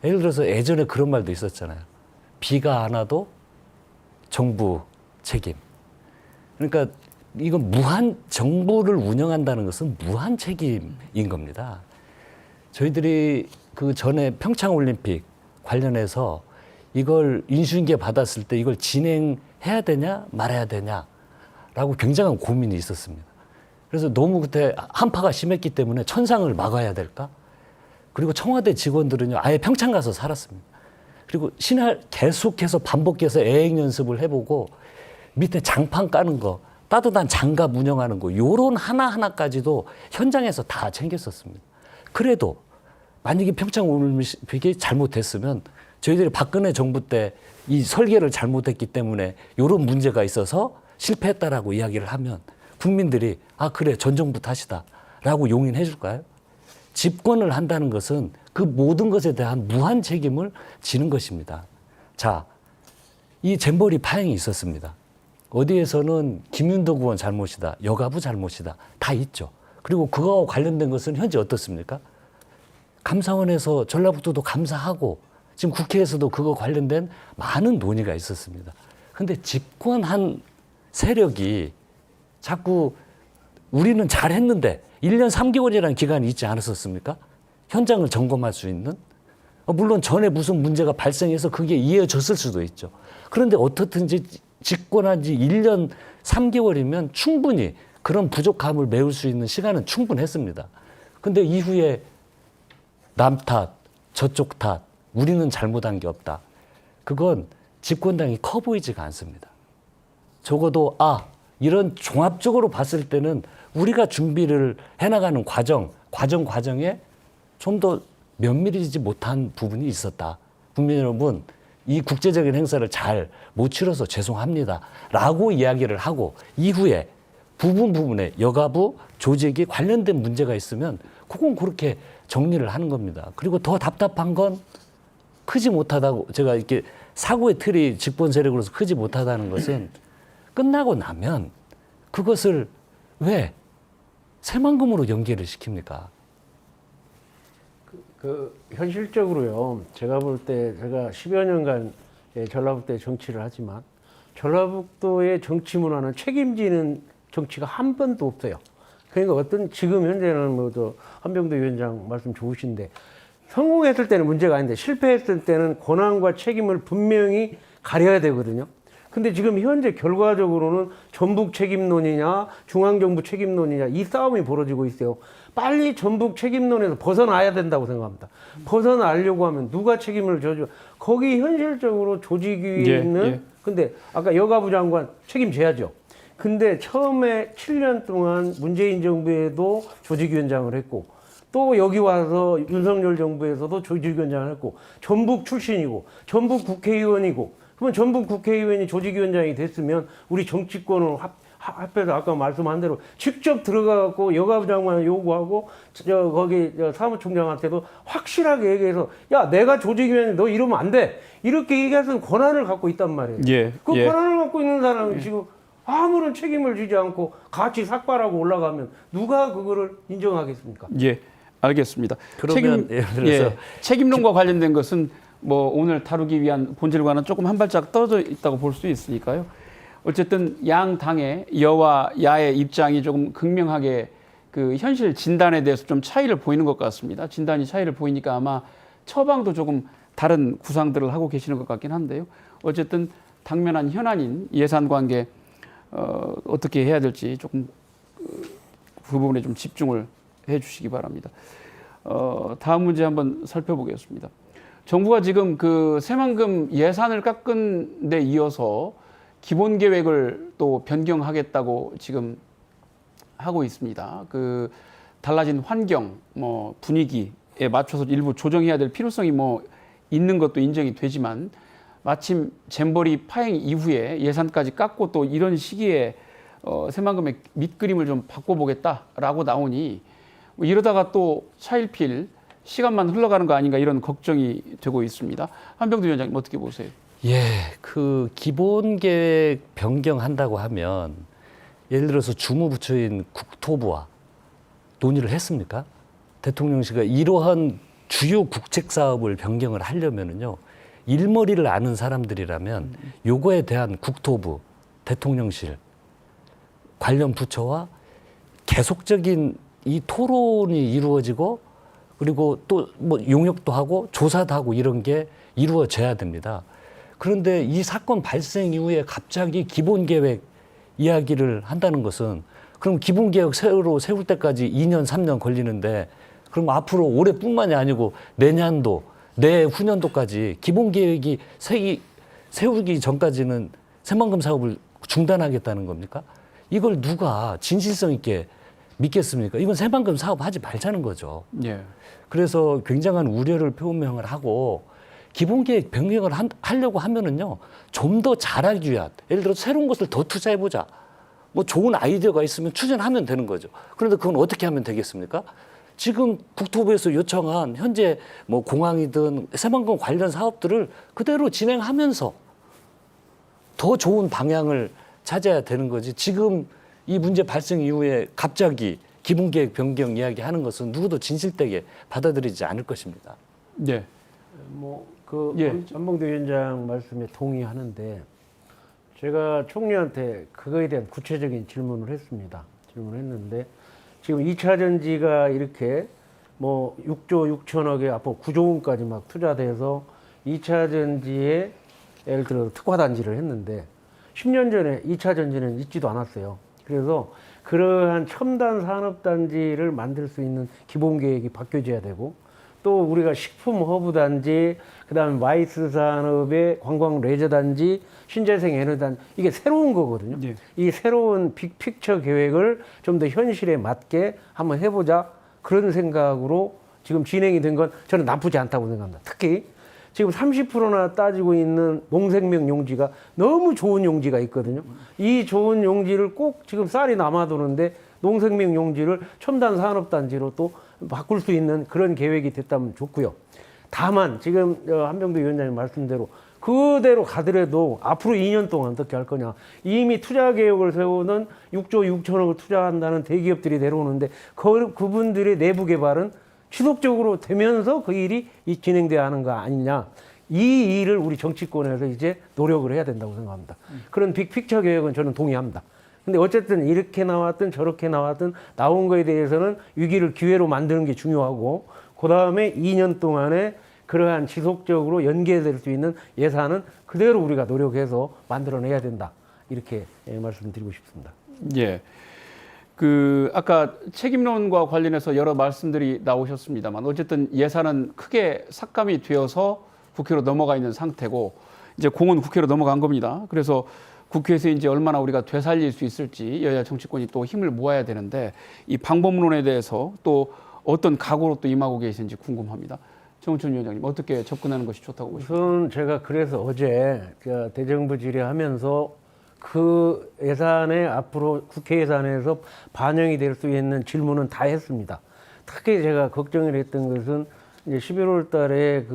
예를 들어서 예전에 그런 말도 있었잖아요. 비가 안 와도 정부 책임. 그러니까 이건 정부를 운영한다는 것은 무한 책임인 겁니다. 저희들이 그 전에 평창올림픽 관련해서 이걸 인수인계 받았을 때 이걸 진행해야 되냐 말아야 되냐라고 굉장한 고민이 있었습니다. 그래서 너무 그때 한파가 심했기 때문에 천상을 막아야 될까? 그리고 청와대 직원들은요 아예 평창 가서 살았습니다. 그리고 신할 계속해서 반복해서 애행 연습을 해보고 밑에 장판 까는 거, 따뜻한 장갑 운영하는 거 요런 하나하나까지도 현장에서 다 챙겼었습니다. 그래도 만약에 평창올림픽이 잘못됐으면 저희들이 박근혜 정부 때 이 설계를 잘못했기 때문에 요런 문제가 있어서 실패했다라고 이야기를 하면 국민들이 그래 전 정부 탓이다 라고 용인해 줄까요? 집권을 한다는 것은 그 모든 것에 대한 무한 책임을 지는 것입니다. 자, 이 잼버리 파행이 있었습니다. 어디에서는 김윤덕 의원 잘못이다, 여가부 잘못이다, 다 있죠. 그리고 그거와 관련된 것은 현재 어떻습니까? 감사원에서 전라북도도 감사하고 지금 국회에서도 그거 관련된 많은 논의가 있었습니다. 그런데 집권한 세력이 자꾸 우리는 잘했는데 1년 3개월이라는 기간이 있지 않았었습니까? 현장을 점검할 수 있는? 물론 전에 무슨 문제가 발생해서 그게 이어졌을 수도 있죠. 그런데 어떻든지 집권한 지 1년 3개월이면 충분히 그런 부족함을 메울 수 있는 시간은 충분했습니다. 근데 이후에 남 탓, 저쪽 탓, 우리는 잘못한 게 없다. 그건 집권당이 커 보이지가 않습니다. 적어도 이런 종합적으로 봤을 때는 우리가 준비를 해나가는 과정에 좀 더 면밀해지지 못한 부분이 있었다. 국민 여러분, 이 국제적인 행사를 잘 못 치러서 죄송합니다. 라고 이야기를 하고 이후에 부분에 여가부 조직이 관련된 문제가 있으면 그건 그렇게 정리를 하는 겁니다. 그리고 더 답답한 건 크지 못하다고, 제가 이렇게 사고의 틀이 집권 세력으로서 크지 못하다는 것은 끝나고 나면 그것을 왜 새만금으로 연계를 시킵니까? 현실적으로요. 제가 볼 때 제가 10여 년간 전라북도에 정치를 하지만 전라북도의 정치 문화는 책임지는 정치가 한 번도 없어요. 그러니까 지금 현재는 한병도 위원장 말씀 좋으신데 성공했을 때는 문제가 아닌데 실패했을 때는 권한과 책임을 분명히 가려야 되거든요. 근데 지금 현재 결과적으로는 전북 책임론이냐 중앙정부 책임론이냐 이 싸움이 벌어지고 있어요. 빨리 전북 책임론에서 벗어나야 된다고 생각합니다. 벗어나려고 하면 누가 책임을 져줘? 거기 현실적으로 조직 위에 있는 근데 아까 여가부 장관 책임져야죠. 근데 처음에 7년 동안 문재인 정부에도 조직위원장을 했고 또 여기 와서 윤석열 정부에서도 조직위원장을 했고 전북 출신이고 전북 국회의원이고 그러면 전북 국회의원이 조직위원장이 됐으면 우리 정치권을 합해서 아까 말씀한 대로 직접 들어가고 여가부 장관을 요구하고 거기 사무총장한테도 확실하게 얘기해서 야 내가 조직위원장 너 이러면 안 돼 이렇게 얘기해서 권한을 갖고 있단 말이에요. 권한을 갖고 있는 사람이 지금 아무런 책임을 지지 않고 같이 삭발하고 올라가면 누가 그거를 인정하겠습니까? 예, 알겠습니다. 그러면 예를 들어서 책임론과 관련된 것은 뭐 오늘 다루기 위한 본질과는 조금 한 발짝 떨어져 있다고 볼 수 있으니까요. 어쨌든 양 당의 여와 야의 입장이 조금 극명하게 그 현실 진단에 대해서 좀 차이를 보이는 것 같습니다. 진단이 차이를 보이니까 아마 처방도 조금 다른 구상들을 하고 계시는 것 같긴 한데요. 어쨌든 당면한 현안인 예산 관계 어떻게 해야 될지 조금 그 부분에 좀 집중을 해 주시기 바랍니다. 다음 문제 한번 살펴보겠습니다. 정부가 지금 그 새만금 예산을 깎은 데 이어서 기본 계획을 또 변경하겠다고 지금 하고 있습니다. 그 달라진 환경, 분위기에 맞춰서 일부 조정해야 될 필요성이 있는 것도 인정이 되지만 마침 잼버리 파행 이후에 예산까지 깎고 또 이런 시기에 새만금의 밑그림을 좀 바꿔보겠다라고 나오니 이러다가 또 차일피일 시간만 흘러가는 거 아닌가 이런 걱정이 되고 있습니다. 한병두 위원장님 어떻게 보세요? 그 기본 계획 변경한다고 하면 예를 들어서 주무부처인 국토부와 논의를 했습니까? 대통령실과 이러한 주요 국책 사업을 변경을 하려면은요. 일머리를 아는 사람들이라면 요거에 대한 국토부, 대통령실, 관련 부처와 계속적인 이 토론이 이루어지고 그리고 또 용역도 하고 조사도 하고 이런 게 이루어져야 됩니다. 그런데 이 사건 발생 이후에 갑자기 기본계획 이야기를 한다는 것은 그럼 기본계획 새로 세울 때까지 2년, 3년 걸리는데 그럼 앞으로 올해뿐만이 아니고 내년도, 내후년도까지 기본계획이 세우기 전까지는 새만금 사업을 중단하겠다는 겁니까? 이걸 누가 진실성 있게 믿겠습니까? 이건 새만금 사업 하지 말자는 거죠. 그래서 굉장한 우려를 표명을 하고 기본계획 변경을 하려고 하면은요, 좀 더 잘하기 위한, 예를 들어 새로운 것을 더 투자해보자. 좋은 아이디어가 있으면 추진하면 되는 거죠. 그런데 그건 어떻게 하면 되겠습니까? 지금 국토부에서 요청한 현재 뭐 공항이든 새만금 관련 사업들을 그대로 진행하면서 더 좋은 방향을 찾아야 되는 거지. 지금 이 문제 발생 이후에 갑자기 기본계획 변경 이야기하는 것은 누구도 진실되게 받아들이지 않을 것입니다. 네. 뭐그 예. 전봉도 위원장 말씀에 동의하는데 제가 총리한테 그거에 대한 구체적인 질문을 했습니다. 질문했는데 지금 2차 전지가 이렇게 뭐 6조 6천억에 앞으로 9조 원까지 막 투자돼서 2차 전지에 예를 들어 특화 단지를 했는데 10년 전에 2차 전지는 있지도 않았어요. 그래서 그러한 첨단 산업 단지를 만들 수 있는 기본 계획이 바뀌어져야 되고 또 우리가 식품 허브 단지, 그다음에 마이스 산업의 관광 레저 단지, 신재생 에너지 단지 이게 새로운 거거든요. 예. 이 새로운 빅픽처 계획을 좀 더 현실에 맞게 한번 해보자 그런 생각으로 지금 진행이 된 건 저는 나쁘지 않다고 생각합니다. 특히 지금 30%나 따지고 있는 농생명 용지가 너무 좋은 용지가 있거든요. 이 좋은 용지를 꼭 지금 쌀이 남아도는데 농생명 용지를 첨단 산업단지로 또 바꿀 수 있는 그런 계획이 됐다면 좋고요. 다만 지금 한병도 위원장님 말씀대로 그대로 가더라도 앞으로 2년 동안 어떻게 할 거냐. 이미 투자 계획을 세우는 6조 6천억을 투자한다는 대기업들이 내려오는데 그분들의 내부 개발은 지속적으로 되면서 그 일이 진행돼야 하는 거 아니냐. 이 일을 우리 정치권에서 이제 노력을 해야 된다고 생각합니다. 그런 빅픽처 계획은 저는 동의합니다. 근데 어쨌든 이렇게 나왔든 저렇게 나왔든 나온 거에 대해서는 위기를 기회로 만드는 게 중요하고 그 다음에 2년 동안에 그러한 지속적으로 연계될 수 있는 예산은 그대로 우리가 노력해서 만들어내야 된다. 이렇게 말씀드리고 싶습니다. 예. 그 아까 책임론과 관련해서 여러 말씀들이 나오셨습니다만 어쨌든 예산은 크게 삭감이 되어서 국회로 넘어가 있는 상태고 이제 공은 국회로 넘어간 겁니다. 그래서 국회에서 이제 얼마나 우리가 되살릴 수 있을지 여야 정치권이 또 힘을 모아야 되는데 이 방법론에 대해서 또 어떤 각오로 또 임하고 계신지 궁금합니다. 정우천 위원장님 어떻게 접근하는 것이 좋다고 보십니까? 우선 제가 그래서 어제 대정부 질의하면서 그 예산에 앞으로 국회 예산에서 반영이 될 수 있는 질문은 다 했습니다. 특히 제가 걱정을 했던 것은 이제 11월 달에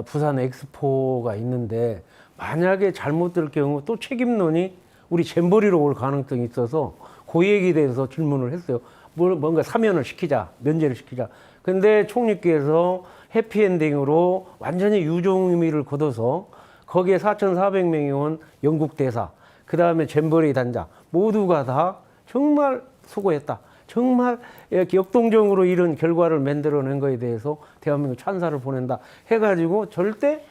부산 엑스포가 있는데 만약에 잘못될 경우 또 책임론이 우리 잼버리로 올 가능성이 있어서 그 얘기에 대해서 질문을 했어요. 뭔가 사면을 시키자, 면제를 시키자. 근데 총리께서 해피엔딩으로 완전히 유종의미를 거둬서 거기에 4,400명이 온 영국 대사, 그 다음에 잼버리 단장 모두가 다 정말 수고했다. 정말 역동적으로 이런 결과를 만들어낸 거에 대해서 대한민국 찬사를 보낸다 해가지고 절대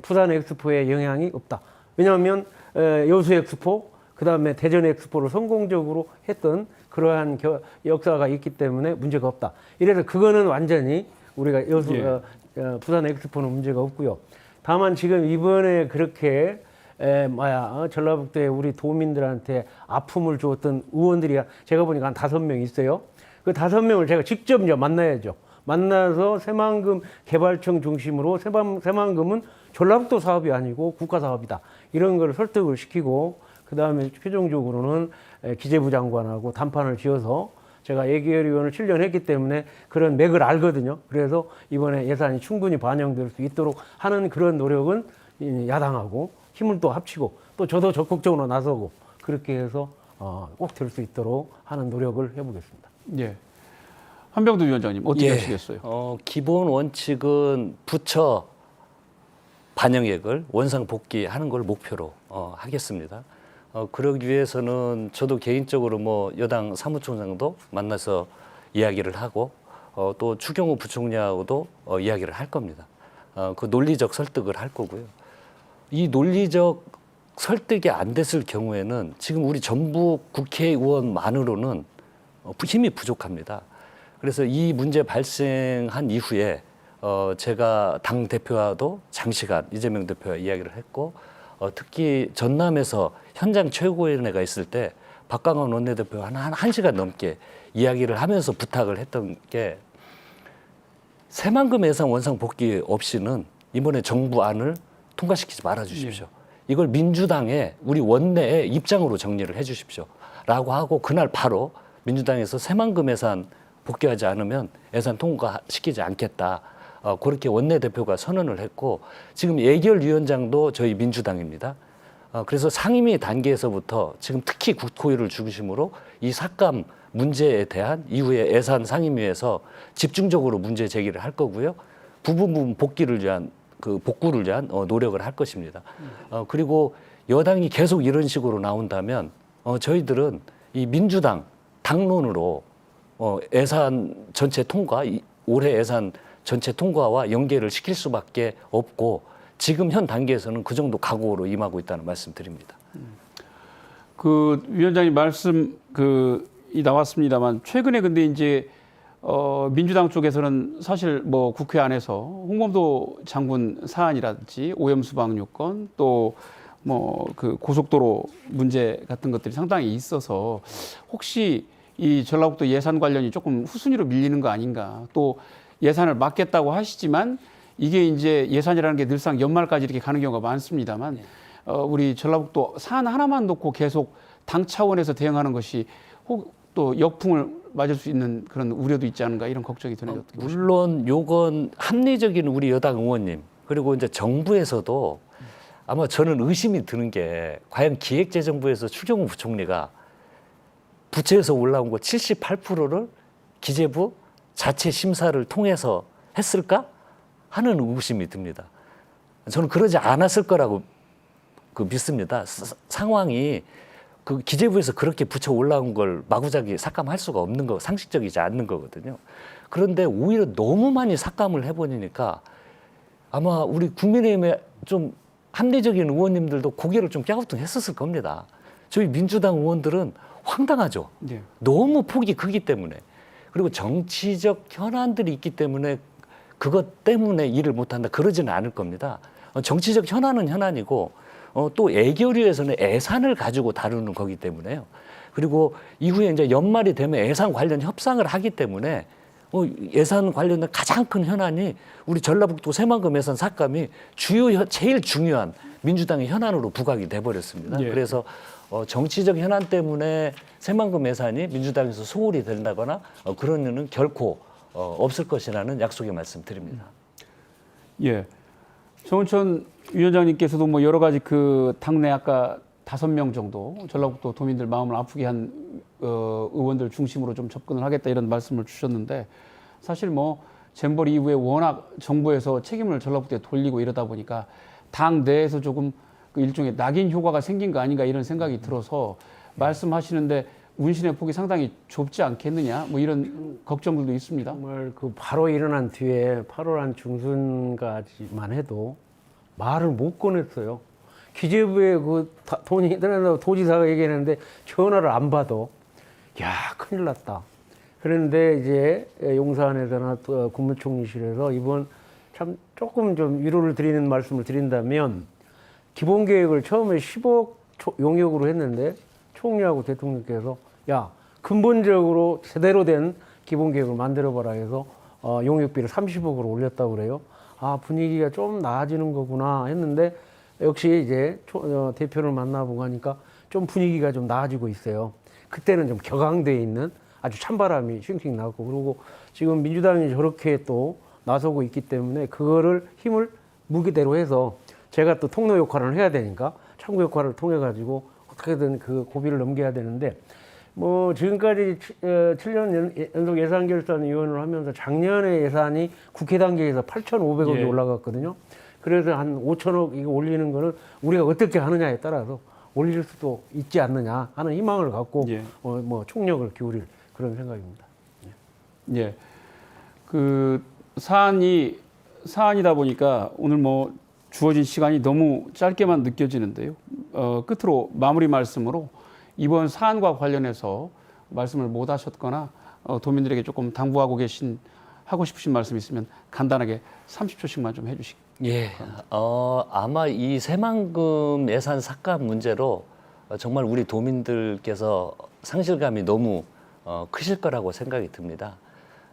부산 엑스포에 영향이 없다. 왜냐하면 여수 엑스포, 그 다음에 대전 엑스포를 성공적으로 했던 그러한 역사가 있기 때문에 문제가 없다. 이래서 그거는 완전히 우리가 부산 엑스포는 문제가 없고요. 다만 지금 이번에 그렇게 전라북도에 우리 도민들한테 아픔을 주었던 의원들이 제가 보니까 한 5명 있어요. 그 5명을 제가 직접 이제 만나야죠. 만나서 새만금 개발청 중심으로 새만금은 전라북도 사업이 아니고 국가 사업이다. 이런 걸 설득을 시키고 그다음에 최종적으로는 기재부 장관하고 담판을 지어서 제가 예결위원을 7년 했기 때문에 그런 맥을 알거든요. 그래서 이번에 예산이 충분히 반영될 수 있도록 하는 그런 노력은 야당하고 힘을 또 합치고 또 저도 적극적으로 나서고 그렇게 해서 꼭 될 수 있도록 하는 노력을 해보겠습니다. 예. 한병도 위원장님 어떻게 하시겠어요? 기본 원칙은 부처 반영액을 원상 복귀하는 걸 목표로 하겠습니다. 그러기 위해서는 저도 개인적으로 뭐 여당 사무총장도 만나서 이야기를 하고 또 추경호 부총리하고도 이야기를 할 겁니다. 그 논리적 설득을 할 거고요. 이 논리적 설득이 안 됐을 경우에는 지금 우리 전북 국회의원만으로는 힘이 부족합니다. 그래서 이 문제 발생한 이후에 제가 당 대표와도 장시간 이재명 대표와 이야기를 했고 특히 전남에서 현장 최고위원회가 있을 때 박강원 원내대표와 한 시간 넘게 이야기를 하면서 부탁을 했던 게 새만금 예산 원상 복귀 없이는 이번에 정부 안을 통과시키지 말아 주십시오. 이걸 민주당의 우리 원내의 입장으로 정리를 해 주십시오. 라고 하고 그날 바로 민주당에서 새만금 예산 복귀하지 않으면 예산 통과시키지 않겠다. 그렇게 원내대표가 선언을 했고 지금 예결위원장도 저희 민주당입니다. 그래서 상임위 단계에서부터 지금 특히 국토위를 중심으로 이 삭감 문제에 대한 이후에 예산 상임위에서 집중적으로 문제 제기를 할 거고요. 부분 복구를 위한 노력을 할 것입니다. 그리고 여당이 계속 이런 식으로 나온다면 저희들은 이 민주당 당론으로 예산 전체 통과, 올해 예산 전체 통과와 연계를 시킬 수밖에 없고 지금 현 단계에서는 그 정도 각오로 임하고 있다는 말씀드립니다. 그 위원장님 말씀 이 나왔습니다만 최근에 근데 이제 민주당 쪽에서는 사실 뭐 국회 안에서 홍범도 장군 사안이라든지 오염수 방류권 또 뭐 그 고속도로 문제 같은 것들이 상당히 있어서 혹시 이 전라북도 예산 관련이 조금 후순위로 밀리는 거 아닌가. 또 예산을 막겠다고 하시지만 이게 이제 예산이라는 게 늘상 연말까지 이렇게 가는 경우가 많습니다만 우리 전라북도 사안 하나만 놓고 계속 당 차원에서 대응하는 것이 혹 또 역풍을 맞을 수 있는 그런 우려도 있지 않은가 이런 걱정이 드는데 어떻게 보십니까? 물론 요건 합리적인 우리 여당 의원님 그리고 이제 정부에서도 아마 저는 의심이 드는 게 과연 기획재정부에서 추경호 부총리가 부처에서 올라온 거 78%를 기재부 자체 심사를 통해서 했을까 하는 의구심이 듭니다. 저는 그러지 않았을 거라고 믿습니다. 상황이 그 기재부에서 그렇게 부처 올라온 걸 마구잡이 삭감할 수가 없는 거, 상식적이지 않는 거거든요. 그런데 오히려 너무 많이 삭감을 해버리니까 아마 우리 국민의힘의 좀 합리적인 의원님들도 고개를 좀 갸우뚱했었을 겁니다. 저희 민주당 의원들은 황당하죠. 네. 너무 폭이 크기 때문에. 그리고 정치적 현안들이 있기 때문에 그것 때문에 일을 못한다. 그러지는 않을 겁니다. 정치적 현안은 현안이고 또 예결위에서는 예산을 가지고 다루는 거기 때문에요. 그리고 이후에 이제 연말이 되면 예산 관련 협상을 하기 때문에 예산 관련된 가장 큰 현안이 우리 전라북도 새만금 예산 삭감이 제일 중요한 민주당의 현안으로 부각이 돼버렸습니다. 예. 그래서 정치적 현안 때문에 새만금 예산이 민주당에서 소홀히 된다거나 그런 일은 결코 없을 것이라는 약속의 말씀드립니다. 예. 정은천 위원장님께서도 뭐 여러 가지 그 당내 아까 5명 정도 전라북도 도민들 마음을 아프게 한 의원들 중심으로 좀 접근을 하겠다 이런 말씀을 주셨는데 사실 뭐 잼버리 이후에 워낙 정부에서 책임을 전라북도에 돌리고 이러다 보니까 당 내에서 조금 그 일종의 낙인 효과가 생긴 거 아닌가 이런 생각이 들어서 말씀하시는데 운신의 폭이 상당히 좁지 않겠느냐 뭐 이런 걱정들도 있습니다. 정말 그 바로 일어난 뒤에 8월 한 중순까지만 해도 말을 못 꺼냈어요. 기재부에 그 돈이 들어가서 도지사가 얘기했는데 전화를 안 받아. 야, 큰일 났다. 그런데 이제 용산에서나 또 국무총리실에서 이번 참 조금 좀 위로를 드리는 말씀을 드린다면 기본 계획을 처음에 10억 용역으로 했는데 총리하고 대통령께서 야, 근본적으로 제대로 된 기본 계획을 만들어 봐라 해서 용역비를 30억으로 올렸다고 그래요. 아, 분위기가 좀 나아지는 거구나 했는데 역시 이제 대표를 만나보고 하니까 좀 분위기가 좀 나아지고 있어요. 그때는 좀 격앙돼 있는 아주 찬바람이 쉥쉥 나고 그리고 지금 민주당이 저렇게 또 나서고 있기 때문에 그거를 힘을 무기대로 해서 제가 또 통로 역할을 해야 되니까 참고 역할을 통해 가지고 어떻게든 그 고비를 넘겨야 되는데 뭐 지금까지 7년 연속 예산결산위원을 하면서 작년에 예산이 국회 단계에서 8,500억이 예. 올라갔거든요. 그래서 한 5천억 이거 올리는 거는 우리가 어떻게 하느냐에 따라서 올릴 수도 있지 않느냐 하는 희망을 갖고 예. 뭐 총력을 기울일 그런 생각입니다. 예. 그 사안이다 보니까 오늘 뭐 주어진 시간이 너무 짧게만 느껴지는데요. 끝으로 마무리 말씀으로 이번 사안과 관련해서 말씀을 못 하셨거나 도민들에게 조금 당부하고 하고 싶으신 말씀 있으면 간단하게 30초씩만 좀 해주시기. 예, 아마 이 새만금 예산 삭감 문제로 정말 우리 도민들께서 상실감이 너무 크실 거라고 생각이 듭니다.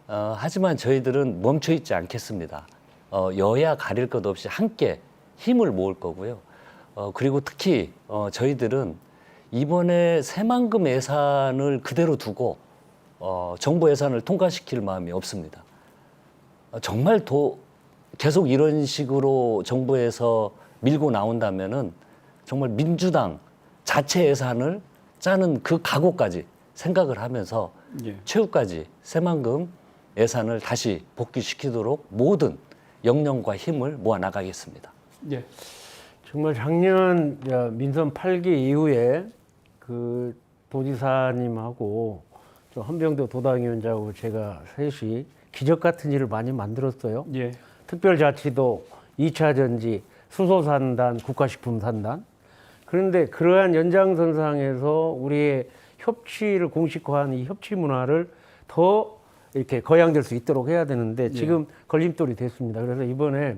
하지만 저희들은 멈춰 있지 않겠습니다. 여야 가릴 것 없이 함께 힘을 모을 거고요. 그리고 특히 저희들은 이번에 새만금 예산을 그대로 두고 정부 예산을 통과시킬 마음이 없습니다. 정말 계속 이런 식으로 정부에서 밀고 나온다면은 정말 민주당 자체 예산을 짜는 그 각오까지 생각을 하면서 예. 최후까지 새만금 예산을 다시 복귀시키도록 모든 역량과 힘을 모아 나가겠습니다. 예. 정말 작년 민선 8기 이후에 그 도지사님하고 저 한병도 도당위원장하고 제가 셋이 기적 같은 일을 많이 만들었어요. 예. 특별자치도 2차 전지, 수소산단, 국가식품산단. 그런데 그러한 연장선상에서 우리의 협치를 공식화한 이 협치 문화를 더 이렇게 거양될 수 있도록 해야 되는데 지금 걸림돌이 됐습니다. 그래서 이번에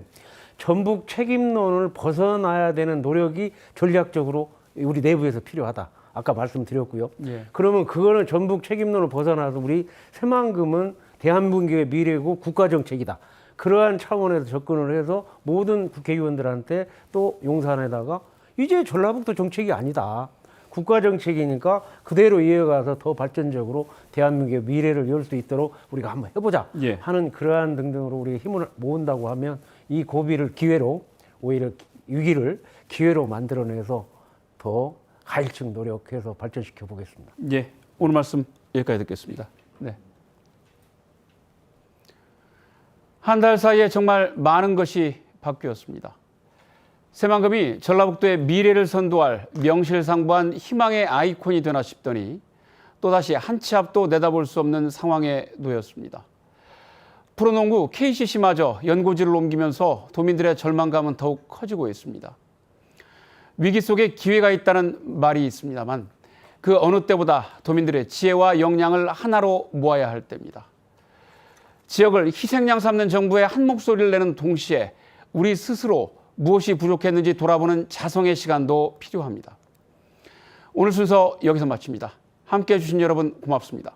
전북 책임론을 벗어나야 되는 노력이 전략적으로 우리 내부에서 필요하다. 아까 말씀드렸고요. 예. 그러면 그거는 전북 책임론을 벗어나서 우리 새만금은 대한민국의 미래고 국가정책이다. 그러한 차원에서 접근을 해서 모든 국회의원들한테 또 용산에다가 이제 전라북도 정책이 아니다. 국가정책이니까 그대로 이어가서 더 발전적으로 대한민국의 미래를 열 수 있도록 우리가 한번 해보자 예. 하는 그러한 등등으로 우리 힘을 모은다고 하면 이 고비를 기회로 오히려 위기를 기회로 만들어내서 더 가일층 노력해서 발전시켜 보겠습니다. 예. 오늘 말씀 여기까지 듣겠습니다. 네. 한 달 사이에 정말 많은 것이 바뀌었습니다. 새만금이 전라북도의 미래를 선도할 명실상부한 희망의 아이콘이 되나 싶더니 또다시 한 치 앞도 내다볼 수 없는 상황에 놓였습니다. 프로농구 KCC마저 연고지를 옮기면서 도민들의 절망감은 더욱 커지고 있습니다. 위기 속에 기회가 있다는 말이 있습니다만 그 어느 때보다 도민들의 지혜와 역량을 하나로 모아야 할 때입니다. 지역을 희생양 삼는 정부의 한 목소리를 내는 동시에 우리 스스로 무엇이 부족했는지 돌아보는 자성의 시간도 필요합니다. 오늘 순서 여기서 마칩니다. 함께해 주신 여러분 고맙습니다.